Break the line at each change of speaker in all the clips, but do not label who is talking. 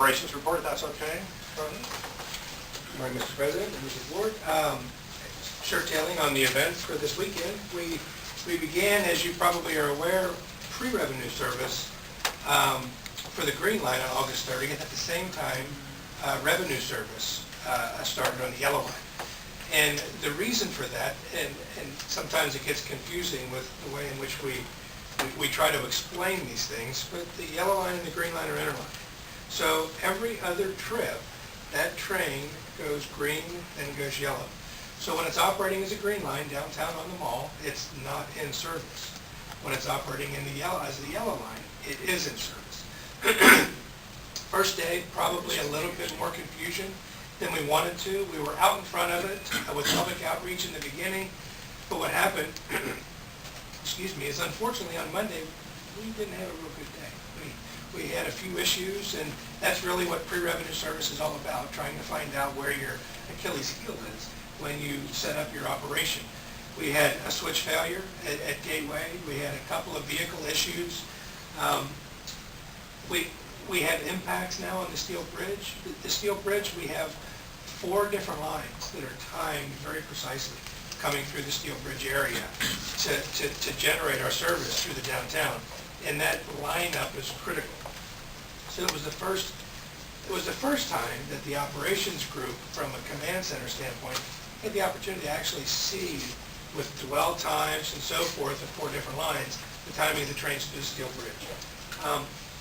operations report, if that's okay.
Good morning, Mr. President, members of the board. Short-tailing on the events for this weekend. We began, as you probably are aware, pre-revenue service for the Green Line on August 30th. At the same time, revenue service started on the Yellow Line. And the reason for that, and sometimes it gets confusing with the way in which we try to explain these things, but the Yellow Line and the Green Line are interlined. So every other trip, that train goes green and goes yellow. So when it's operating as a Green Line downtown on the mall, it's not in service. When it's operating in the yellow as the Yellow Line, it is in service. First day, probably a little bit more confusion than we wanted to. We were out in front of it with public outreach in the beginning, but what happened, excuse me, is unfortunately on Monday, we didn't have a real good day. We had a few issues, and that's really what pre-revenue service is all about, trying to find out where your Achilles heel is when you set up your operation. We had a switch failure at Gateway. We had a couple of vehicle issues. We have impacts now on the Steel Bridge. The Steel Bridge, we have 4 different lines that are timed very precisely coming through the Steel Bridge area to generate our service through the downtown. And that lineup is critical. So it was the first time that the operations group, from a command center standpoint, had the opportunity to actually see with dwell times and so forth of 4 different lines, the timing of the trains through the Steel Bridge.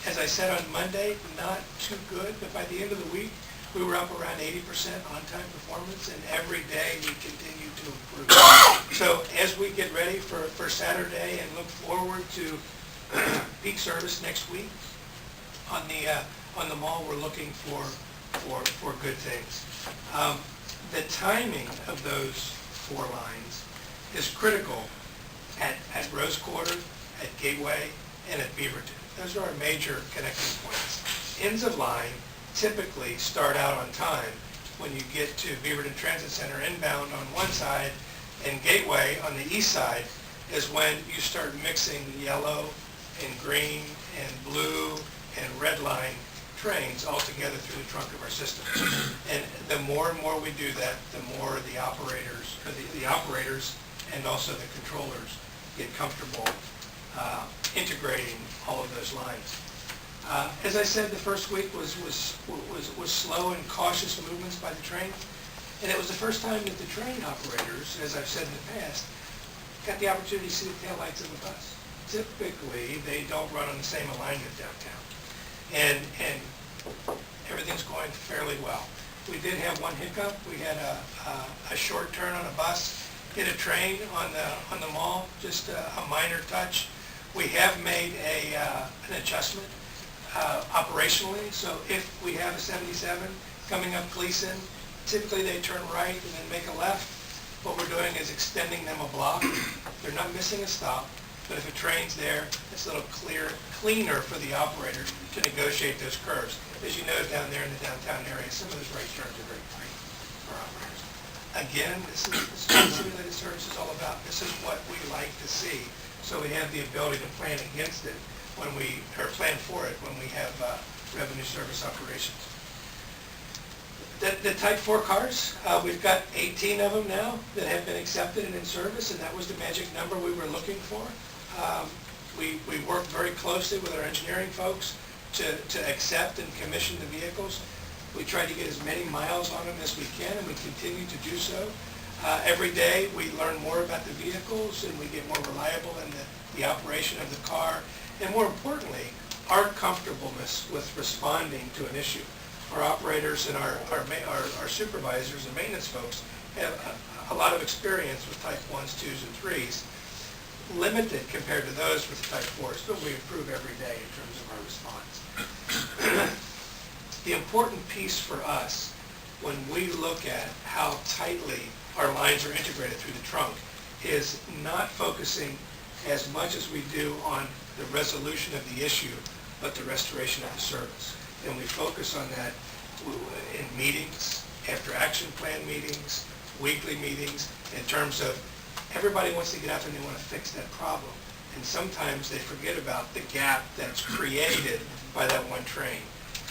As I said on Monday, not too good, but by the end of the week, we were up around 80% on-time performance, and every day we continue to improve. So as we get ready for Saturday and look forward to peak service next week on the mall, we're looking for good things. The timing of those 4 lines is critical at Rose Quarter, at Gateway, and at Beaverton. Those are our major connecting points. Ends of line typically start out on time when you get to Beaverton Transit Center inbound on one side, and Gateway on the east side is when you start mixing yellow and green and blue and red line trains all together through the trunk of our system. And the more and more we do that, the more the operators and also the controllers get comfortable integrating all of those lines. As I said, the first week was slow and cautious movements by the train, and it was the first time that the train operators, as I've said in the past, got the opportunity to see the taillights of the bus. Typically, they don't run on the same alignment downtown, and everything's going fairly well. We did have one hiccup. We had a short turn on a bus, hit a train on the mall, just a minor touch. We have made an adjustment operationally. So if we have a 77 coming up Gleason, typically they turn right and then make a left. What we're doing is extending them a block. They're not missing a stop, but if a train's there, it's a little cleaner for the operator to negotiate those curves. As you know, down there in the downtown area, some of those right turns are very tight for operators. Again, this is what simulated service is all about. This is what we like to see. So we have the ability to plan against it plan for it when we have revenue service operations. The Type 4 cars, we've got 18 of them now that have been accepted and in service, and that was the magic number we were looking for. We worked very closely with our engineering folks to accept and commission the vehicles. We try to get as many miles on them as we can, and we continue to do so. Every day we learn more about the vehicles, and we get more reliable in the operation of the car, and more importantly, our comfortableness with responding to an issue. Our operators and our supervisors and maintenance folks have a lot of experience with Type 1s, 2s, and 3s, limited compared to those with the Type 4s, but we improve every day in terms of our response. The important piece for us when we look at how tightly our lines are integrated through the trunk is not focusing as much as we do on the resolution of the issue, but the restoration of the service. And we focus on that in meetings, after action plan meetings, weekly meetings, in terms of everybody wants to get up and they want to fix that problem. And sometimes they forget about the gap that's created by that one train.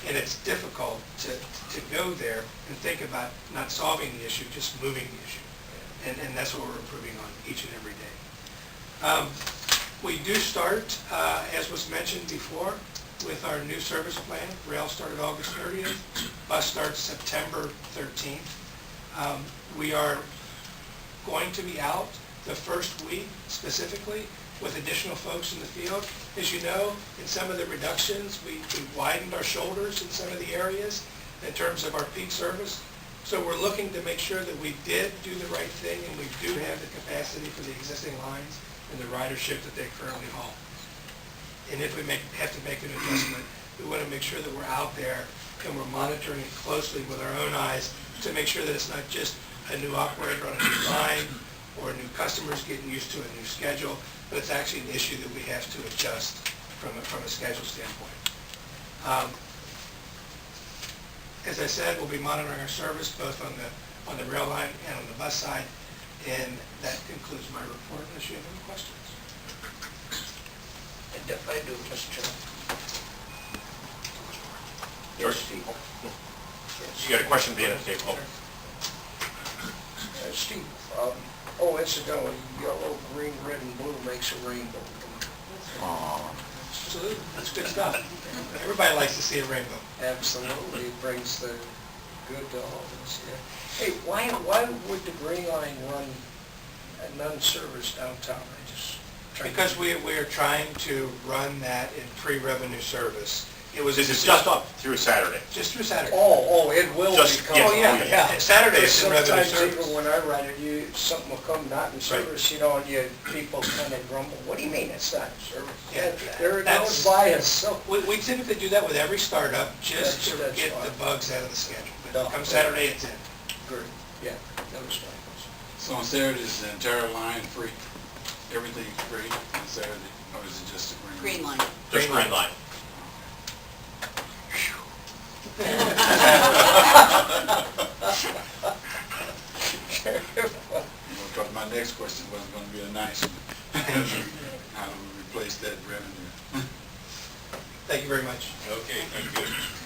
And it's difficult to go there and think about not solving the issue, just moving the issue. And that's what we're improving on each and every day. We do start, as was mentioned before, with our new service plan. Rail started August 30th. Bus starts September 13th. We are going to be out the first week specifically with additional folks in the field. As you know, in some of the reductions, we widened our shoulders in some of the areas in terms of our peak service. So we're looking to make sure that we did do the right thing and we do have the capacity for the existing lines and the ridership that they currently haul. And if we have to make an adjustment, we want to make sure that we're out there and we're monitoring it closely with our own eyes to make sure that it's not just a new operator on a new line or new customers getting used to a new schedule, but it's actually an issue that we have to adjust from a schedule standpoint. As I said, we'll be monitoring our service both on the rail line and on the bus side, and that concludes my report unless you have any questions.
I do, Mr. Chairman.
George?
Steve.
You got a question being at the table?
Steve, incidentally, yellow, green, red, and blue makes a rainbow.
Absolutely, that's good stuff. Everybody likes to see a rainbow.
Absolutely, it brings the good to all of us, yeah. Hey, why would the Green Line run a non-service downtown?
Because we are trying to run that in pre-revenue service. It was
This is just up through Saturday.
just through Saturday.
Oh, it will
Just-
become.
yes,
Oh, yeah. Saturday is in revenue
Sometimes
service.
even when I ride it, something will come not in service, you know, and people kind of grumble, what do you mean it's not in service?
Yeah,
There it
that's-
goes by us, so.
We typically do that with every startup, just to
That's
get
fine.
the bugs out of the schedule.
No.
But come Saturday, it's in.
Good, yeah, that was my question.
So on Saturday, is the entire line free? Everything's free on Saturday, or is it just the green?
Green line.
Just Green Line.
Because my next question was going to be a nice one. How do we replace that revenue?
Thank you very much.
Okay, thank you.